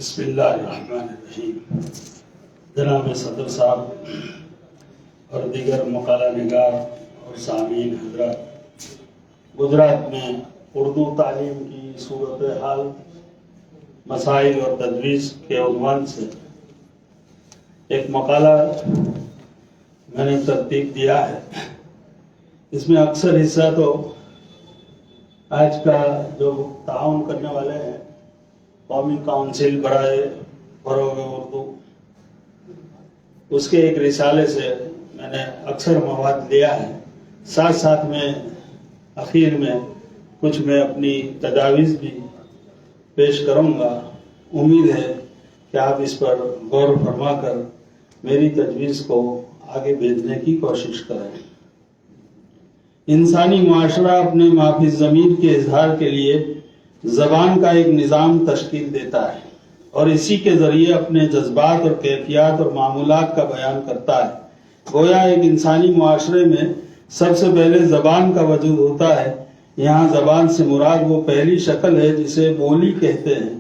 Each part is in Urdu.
بسم اللہ الرحمن الرحیم۔ جناب صدر صاحب اور دیگر مقالہ نگار اور سامعین حضرات، گجرات میں اردو تعلیم کی صورتحال، مسائل اور تجویز کے عنوان سے ایک مقالہ میں نے ترتیب دیا ہے۔ اس میں اکثر حصہ تو آج کا جو تعاون کرنے والے ہیں قومی کونسل برائے فروغ اردو، اس کے ایک رسالے سے میں نے اکثر مواد لیا ہے۔ ساتھ ساتھ میں اخیر میں کچھ میں اپنی تجاویز بھی پیش کروں گا۔ امید ہے کہ آپ اس پر غور فرما کر میری تجویز کو آگے بھیجنے کی کوشش کریں۔ انسانی معاشرہ اپنے مافی ضمیر کے اظہار کے لیے زبان کا ایک نظام تشکیل دیتا ہے اور اسی کے ذریعے اپنے جذبات اور کیفیات اور معمولات کا بیان کرتا ہے۔ گویا ایک انسانی معاشرے میں سب سے پہلے زبان کا وجود ہوتا ہے۔ یہاں زبان سے مراد وہ پہلی شکل ہے جسے بولی کہتے ہیں۔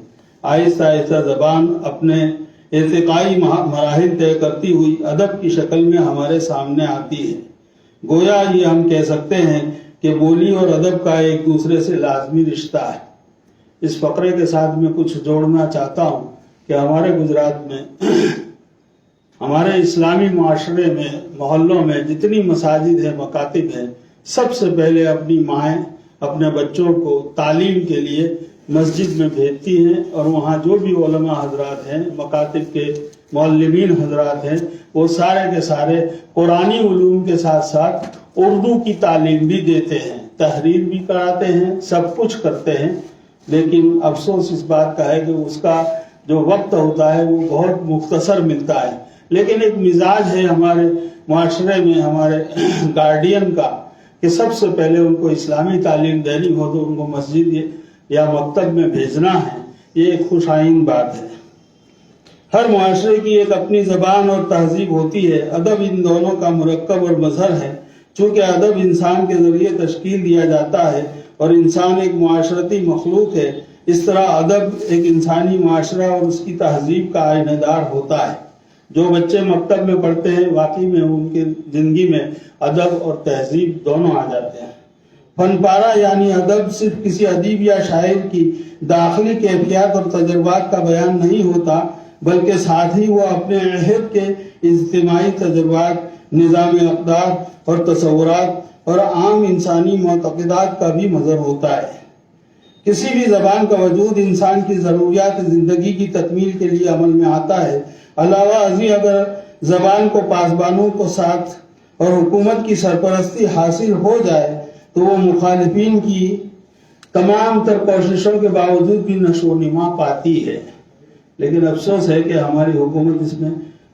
آہستہ آہستہ زبان اپنے ارتقائی مراحل طے کرتی ہوئی ادب کی شکل میں ہمارے سامنے آتی ہے۔ گویا یہ ہم کہہ سکتے ہیں کہ بولی اور ادب کا ایک دوسرے سے لازمی رشتہ ہے۔ اس فقرے کے ساتھ میں کچھ جوڑنا چاہتا ہوں کہ ہمارے گجرات میں، ہمارے اسلامی معاشرے میں، محلوں میں جتنی مساجد ہیں، مکاتب ہیں، سب سے پہلے اپنی مائیں اپنے بچوں کو تعلیم کے لیے مسجد میں بھیجتی ہیں، اور وہاں جو بھی علماء حضرات ہیں، مکاتب کے معلمین حضرات ہیں، وہ سارے کے سارے قرآنی علوم کے ساتھ ساتھ اردو کی تعلیم بھی دیتے ہیں، تحریر بھی کراتے ہیں، سب کچھ کرتے ہیں۔ لیکن افسوس اس بات کا ہے کہ اس کا جو وقت ہوتا ہے وہ بہت مختصر ملتا ہے۔ لیکن ایک مزاج ہے ہمارے معاشرے میں، ہمارے گارڈین کا، کہ سب سے پہلے ان کو اسلامی تعلیم دینی ہو تو ان کو مسجد یا مکتب میں بھیجنا ہے۔ یہ ایک خوش آئند بات ہے۔ ہر معاشرے کی ایک اپنی زبان اور تہذیب ہوتی ہے۔ ادب ان دونوں کا مرکب اور مظہر ہے۔ چونکہ ادب انسان کے ذریعے تشکیل دیا جاتا ہے اور انسان ایک معاشرتی مخلوق ہے، اس طرح ادب ایک انسانی معاشرہ اور اس کی تہذیب کا آئینہ دار ہوتا ہے۔ جو بچے مکتب میں پڑھتے ہیں، واقعی میں ان کی زندگی میں ادب اور تہذیب دونوں آ جاتے ہیں۔ فن پارہ یعنی ادب صرف کسی ادیب یا شاعر کی داخلی کیفیات اور تجربات کا بیان نہیں ہوتا، بلکہ ساتھ ہی وہ اپنے عہد کے اجتماعی تجربات، نظام اقدار اور تصورات اور عام انسانی معتقدات کا بھی مظہر ہوتا ہے۔ کسی بھی زبان کا وجود انسان کی ضروریات زندگی کی تکمیل کے لیے عمل میں آتا ہے۔ علاوہ ازیں اگر زبان کو پاسبانوں کو ساتھ اور حکومت کی سرپرستی حاصل ہو جائے تو وہ مخالفین کی تمام تر کوششوں کے باوجود بھی نشو و نما پاتی ہے۔ لیکن افسوس ہے کہ ہماری حکومت اس میں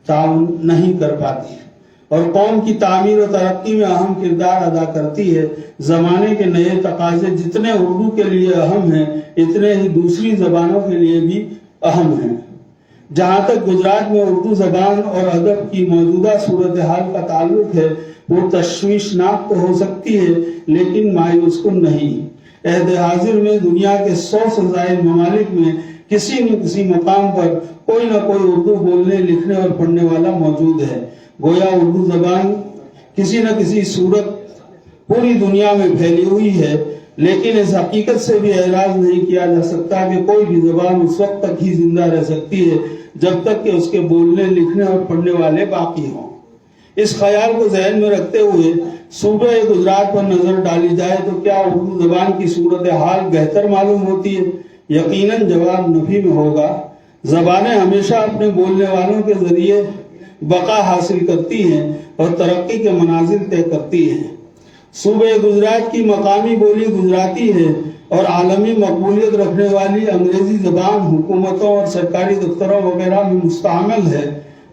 تعاون نہیں کر پاتی ہے اور قوم کی تعمیر و ترقی میں اہم کردار ادا کرتی ہے۔ زمانے کے نئے تقاضے جتنے اردو کے لیے اہم ہیں، اتنے ہی دوسری زبانوں کے لیے بھی اہم ہیں۔ جہاں تک گجرات میں اردو زبان اور ادب کی موجودہ صورتحال کا تعلق ہے، وہ تشویشناک تو ہو سکتی ہے لیکن مایوس کن نہیں۔ عہد حاضر میں دنیا کے 100 سے زائد ممالک میں کسی نہ کسی مقام پر کوئی نہ کوئی اردو بولنے، لکھنے اور پڑھنے والا موجود ہے۔ گویا اردو زبان کسی نہ کسی صورت پوری دنیا میں پھیلی ہوئی ہے، لیکن اس حقیقت سے بھی اعراض نہیں کیا جا سکتا کہ کوئی بھی زبان اس وقت تک ہی زندہ رہ سکتی ہے جب تک کہ اس کے بولنے، لکھنے اور پڑھنے والے باقی ہوں۔ اس خیال کو ذہن میں رکھتے ہوئے صوبہ گجرات پر نظر ڈالی جائے تو کیا اردو زبان کی صورتحال بہتر معلوم ہوتی ہے؟ یقیناً جواب نفی میں ہوگا۔ زبانیں ہمیشہ اپنے بولنے والوں کے ذریعے بقا حاصل کرتی ہیں اور ترقی کے منازل طے کرتی ہیں۔ صوبہ گجرات کی مقامی بولی گجراتی ہے اور عالمی مقبولیت رکھنے والی انگریزی زبان حکومتوں اور سرکاری دفتروں وغیرہ میں مستعمل ہے۔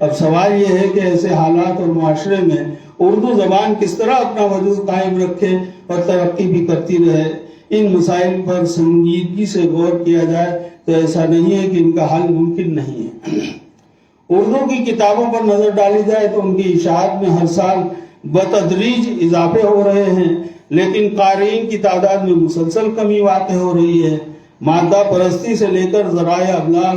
اب سوال یہ ہے کہ ایسے حالات اور معاشرے میں اردو زبان کس طرح اپنا وجود قائم رکھے اور ترقی بھی کرتی رہے۔ ان مسائل پر سنجیدگی سے غور کیا جائے تو ایسا نہیں ہے کہ ان کا حل ممکن نہیں ہے۔ اردو کی کتابوں پر نظر ڈالی جائے تو ان کی اشاعت میں ہر سال بتدریج اضافے ہو رہے ہیں، لیکن قارئین کی تعداد میں مسلسل کمی واقع ہو رہی ہے۔ مادہ پرستی سے لے کر ذرائع ابلاغ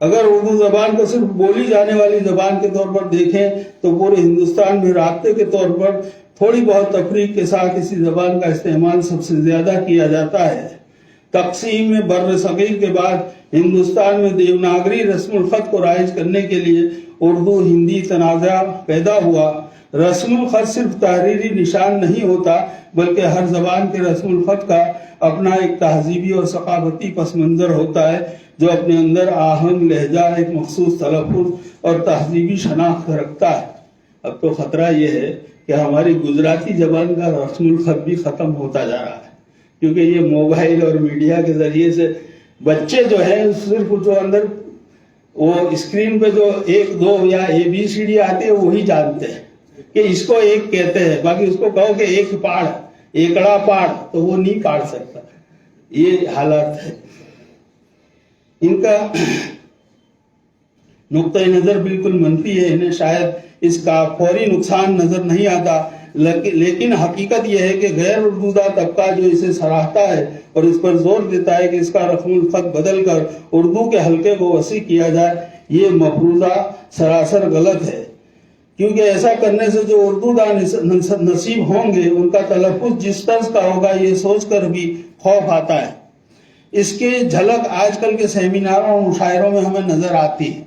اگر اردو زبان کو صرف بولی جانے والی زبان کے طور پر دیکھیں تو پورے ہندوستان میں رابطے کے طور پر تھوڑی بہت تفریق کے ساتھ اسی زبان کا استعمال سب سے زیادہ کیا جاتا ہے۔ تقسیم میں بر صغیر کے بعد ہندوستان میں دیوناگری رسم الخط کو رائج کرنے کے لیے اردو ہندی تنازع پیدا ہوا۔ رسم الخط صرف تحریری نشان نہیں ہوتا بلکہ ہر زبان کے رسم الخط کا اپنا ایک تہذیبی اور ثقافتی پس منظر ہوتا ہے جو اپنے اندر آہنگ، لہجہ، ایک مخصوص تلفظ اور تہذیبی شناخت رکھتا ہے۔ اب تو خطرہ یہ ہے کہ ہماری گجراتی زبان کا رسم الخط بھی ختم ہوتا جا رہا ہے، کیونکہ یہ موبائل اور میڈیا کے ذریعے سے بچے جو ہیں صرف جو اندر وہ اسکرین پہ جو 1 2 یا ABCD آتے ہیں وہی جانتے ہیں کہ اس کو ایک کہتے ہیں، باقی اس کو کہو کہ ایک پاڑ، ایکڑا پاڑ، تو وہ نہیں پاڑ سکتا۔ یہ حالات ہے۔ ان کا نقطۂ نظر بالکل منفی ہے، انہیں شاید اس کا فوری نقصان نظر نہیں آتا، لیکن حقیقت یہ ہے کہ غیر اردودہ طبقہ جو اسے سراہتا ہے اور اس پر زور دیتا ہے کہ اس کا رسم الخط بدل کر اردو کے حلقے کو وسیع کیا جائے، یہ مفروضہ سراسر غلط ہے، کیونکہ ایسا کرنے سے جو اردودہ نصیب ہوں گے ان کا تلفظ جس طرز کا ہوگا یہ سوچ کر بھی خوف آتا ہے۔ اس کی جھلک آج کل کے سیمیناروں اور مشاعروں میں ہمیں نظر آتی ہے۔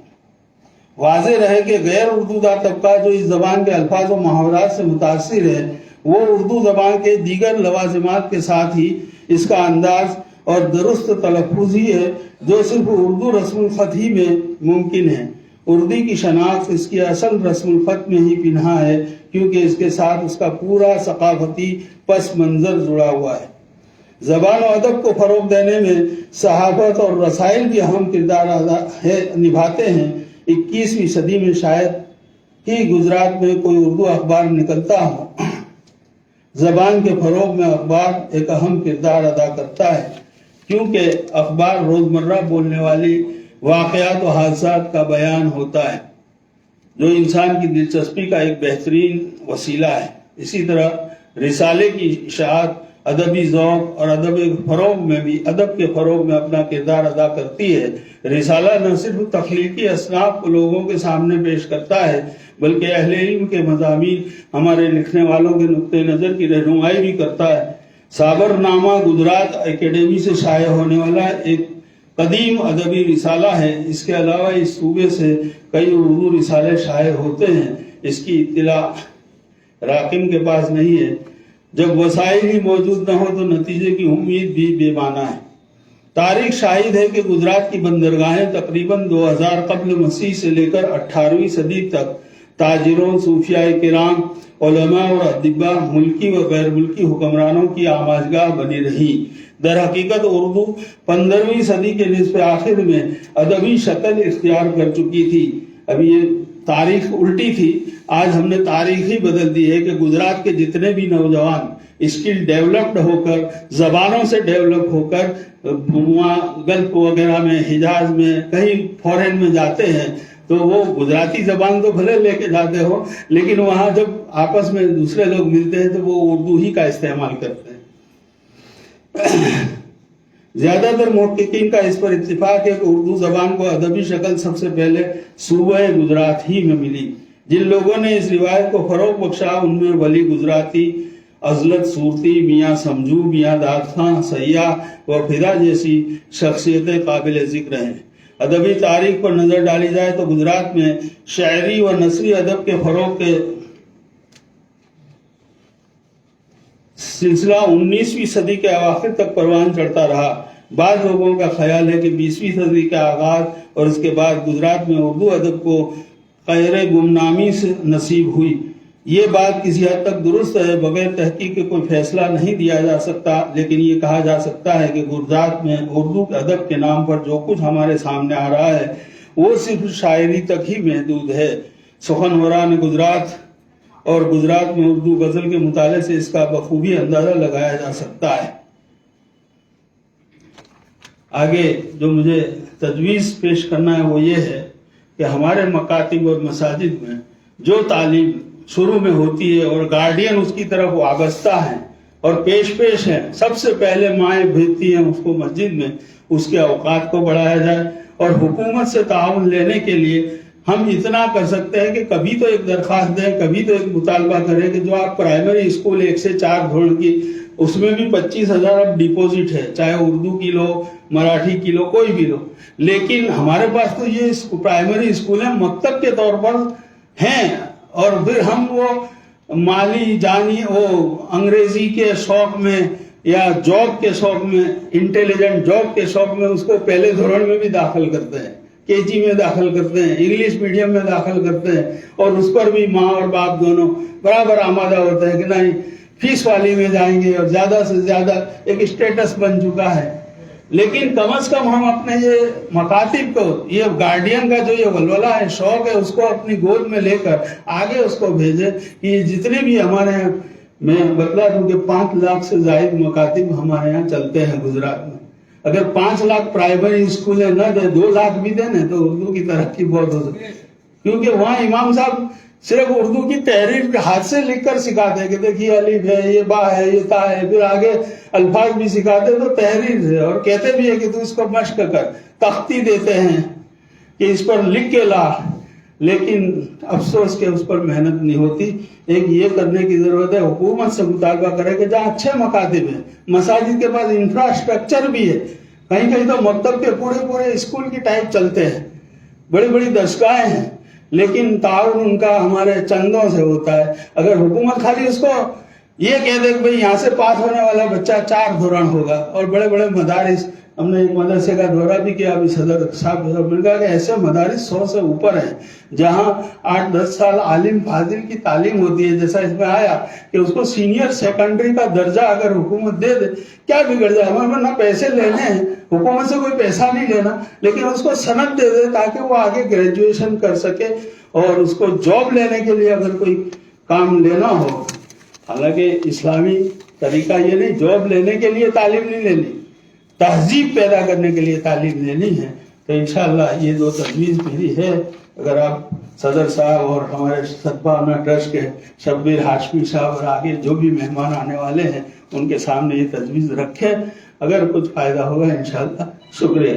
واضح رہے کہ غیر اردودہ طبقہ جو اس زبان کے الفاظ و محاورات سے متاثر ہے وہ اردو زبان کے دیگر لوازمات کے ساتھ ہی اس کا انداز اور درست تلفظ ہی ہے جو صرف اردو رسم الخط ہی میں ممکن ہے۔ اردو کی شناخت اس کی اصل رسم الخط میں ہی پنہا ہے، کیونکہ اس کے ساتھ اس کا پورا ثقافتی پس منظر جڑا ہوا ہے۔ زبان و ادب کو فروغ دینے میں صحافت اور رسائل بھی اہم کردار نبھاتے ہیں۔ 21ویں صدی میں شاید ہی گجرات میں کوئی اردو اخبار نکلتا ہو۔ زبان کے فروغ میں اخبار ایک اہم کردار ادا کرتا ہے، کیونکہ اخبار روزمرہ بولنے والی واقعات و حادثات کا بیان ہوتا ہے جو انسان کی دلچسپی کا ایک بہترین وسیلہ ہے۔ اسی طرح رسالے کی اشاعت ادبی ذوق اور ادب کے فروغ میں اپنا کردار ادا کرتی ہے۔ رسالہ نہ صرف تخلیقی اصناف کو لوگوں کے سامنے پیش کرتا ہے بلکہ اہل علم کے مضامین، ہمارے لکھنے والوں کے نقطۂ نظر کی رہنمائی بھی کرتا ہے۔ صابر نامہ گجرات اکیڈمی سے شائع ہونے والا ایک قدیم ادبی رسالہ ہے۔ اس کے علاوہ اس صوبے سے کئی اردو رسالے شائع ہوتے ہیں، اس کی اطلاع راکم کے پاس نہیں ہے۔ جب وسائل ہی موجود نہ ہو تو نتیجے کی امید بھی بے معنی ہے۔ تاریخ شاہد ہے کہ گجرات کی بندرگاہیں تقریباً 2000 قبل مسیح سے لے کر 18ویں صدی تک تاجروں، صوفیاء کرام، علماء اور ادباء، ملکی و غیر ملکی حکمرانوں کی آماجگاہ بنی رہی۔ در حقیقت اردو 15ویں صدی کے نصف آخر میں ادبی شکل اختیار کر چکی تھی۔ اب یہ تاریخ الٹی تھی، آج ہم نے تاریخ ہی بدل دی ہے کہ گجرات کے جتنے بھی نوجوان اسکل ڈیولپڈ ہو کر، زبانوں سے ڈیولپ ہو کر گلف وغیرہ میں، حجاز میں، کہیں فورن میں جاتے ہیں تو وہ گجراتی زبان تو بھلے لے کے جاتے ہو، لیکن وہاں جب آپس میں دوسرے لوگ ملتے ہیں تو وہ اردو ہی کا استعمال کرتے ہیں۔ زیادہ تر محققین کا اس پر اتفاق ہے کہ اردو زبان کو ادبی شکل سب سے پہلے صوبہ گجرات ہی میں ملی۔ جن لوگوں نے اس روایت کو فروغ بخشا ان میں ولی گجراتی، عزلت صورتی، میاں سمجھو، میاں داد خان، سیاح و فدا جیسی شخصیتیں قابل ذکر ہیں۔ ادبی تاریخ پر نظر ڈالی جائے تو گجرات میں شاعری و نثری ادب کے فروغ کے سلسلہ 19ویں صدی کے اواخر تک پروان چڑھتا رہا۔ بعض لوگوں کا خیال ہے کہ 20ویں صدی کا آغاز اور اس کے بعد گجرات میں اردو ادب کو خیر گمنامی سے نصیب ہوئی۔ یہ بات کسی حد تک درست ہے، بغیر تحقیق کے کوئی فیصلہ نہیں دیا جا سکتا، لیکن یہ کہا جا سکتا ہے کہ گجرات میں اردو ادب کے نام پر جو کچھ ہمارے سامنے آ رہا ہے وہ صرف شاعری تک ہی محدود ہے۔ سخنوران گجرات اور گجرات میں اردو غزل کے مطالعے سے اس کا بخوبی اندازہ لگایا جا سکتا ہے۔ آگے جو مجھے تجویز پیش کرنا ہے وہ یہ ہے کہ ہمارے مکاتب اور مساجد میں جو تعلیم شروع میں ہوتی ہے اور گارڈین اس کی طرف وابستہ ہیں اور پیش ہیں. سب سے پہلے مائیں بھیجتی ہیں اس کو مسجد میں، اس کے اوقات کو بڑھایا جائے. اور حکومت سے تعاون لینے کے لیے ہم اتنا کر سکتے ہیں کہ کبھی تو ایک درخواست دیں، کبھی تو ایک مطالبہ کریں کہ جو آپ پرائمری اسکول 1 سے 4 دھورن کی، اس میں بھی 25,000 اب ڈپوزٹ ہے، چاہے اردو کی لو، مراٹھی کی لو، کوئی بھی لو. لیکن ہمارے پاس تو یہ پرائمری اسکول ہیں، مکتب کے طور پر ہیں، اور پھر ہم وہ مالی جانی وہ انگریزی کے شوق میں یا جاب کے شوق میں، انٹیلیجنٹ جاب کے شوق میں اس کو پہلے دھورن میں بھی داخل کرتے ہیں، KG میں داخل کرتے ہیں، انگلش میڈیم میں داخل کرتے ہیں، اور اس پر بھی ماں اور باپ دونوں برابر آمادہ ہوتے ہیں کہ نہیں فیس والی میں جائیں گے، اور زیادہ سے زیادہ ایک اسٹیٹس بن چکا ہے. لیکن کم از کم ہم اپنے یہ مکاتب کو، یہ گارڈین کا جو یہ ولولہ ہے، شوق ہے، اس کو اپنی گود میں لے کر آگے اس کو بھیجیں کہ جتنے بھی ہمارے یہاں، میں بتلا دوں کہ 5 لاکھ سے زائد مکاتب ہمارے یہاں چلتے ہیں گجرات میں. اگر 5 لاکھ پرائمری اسکولیں نہ دیں، 2 لاکھ بھی دیں تو اردو کی ترقی بہت ہو سکتی ہے. کیونکہ وہاں امام صاحب صرف اردو کی تحریر ہاتھ سے لکھ کر سکھاتے ہیں کہ دیکھیے الف ہے، یہ با ہے، یہ تا ہے، پھر آگے الفاظ بھی سکھاتے تو تحریر ہے، اور کہتے بھی ہے کہ تو اس کو مشق کر، تختی دیتے ہیں کہ اس پر لکھ کے لا. لیکن افسوس کہ اس پر محنت نہیں ہوتی. ایک یہ کرنے کی ضرورت ہے، حکومت سے مطالبہ کرے کہ جہاں اچھے مکاتب ہیں، مساجد کے پاس انفراسٹرکچر بھی ہے، کہیں کہیں تو مکتب کے پورے اسکول کی ٹائپ چلتے ہیں، بڑی بڑی درسگاہیں ہیں، لیکن تعاون ان کا ہمارے چندوں سے ہوتا ہے. اگر حکومت خالی اس کو یہ کہہ دے کہ بھئی یہاں سے پاس ہونے والا بچہ 4 دھورن ہوگا، اور بڑے بڑے مدارس، ہم نے ایک مدرسے کا دورہ بھی کیا ابھی صدر صاحب نے کہا کہ ایسے مدارس 100 سے اوپر ہیں جہاں 8-10 سال عالم فاضل کی تعلیم ہوتی ہے، جیسا اس میں آیا کہ اس کو سینئر سیکنڈری کا درجہ اگر حکومت دے دے، کیا بگڑ جائے؟ ہمیں نہ پیسے لینے ہیں، حکومت سے کوئی پیسہ نہیں لینا، لیکن اس کو سند دے دے تاکہ وہ آگے گریجویشن کر سکے، اور اس کو جاب لینے کے لیے اگر کوئی کام لینا ہو. حالانکہ اسلامی طریقہ یہ نہیں، جاب لینے کے لیے تعلیم نہیں لینی، تہذیب پیدا کرنے کے لیے تعلیم لینی ہے. تو انشاءاللہ یہ 2 تجویز میری ہے. اگر آپ صدر صاحب اور ہمارے صدبانہ ٹرسٹ کے شبیر ہاشمی صاحب اور آگے جو بھی مہمان آنے والے ہیں ان کے سامنے یہ تجویز رکھیں، اگر کچھ فائدہ ہوگا انشاءاللہ. شکریہ.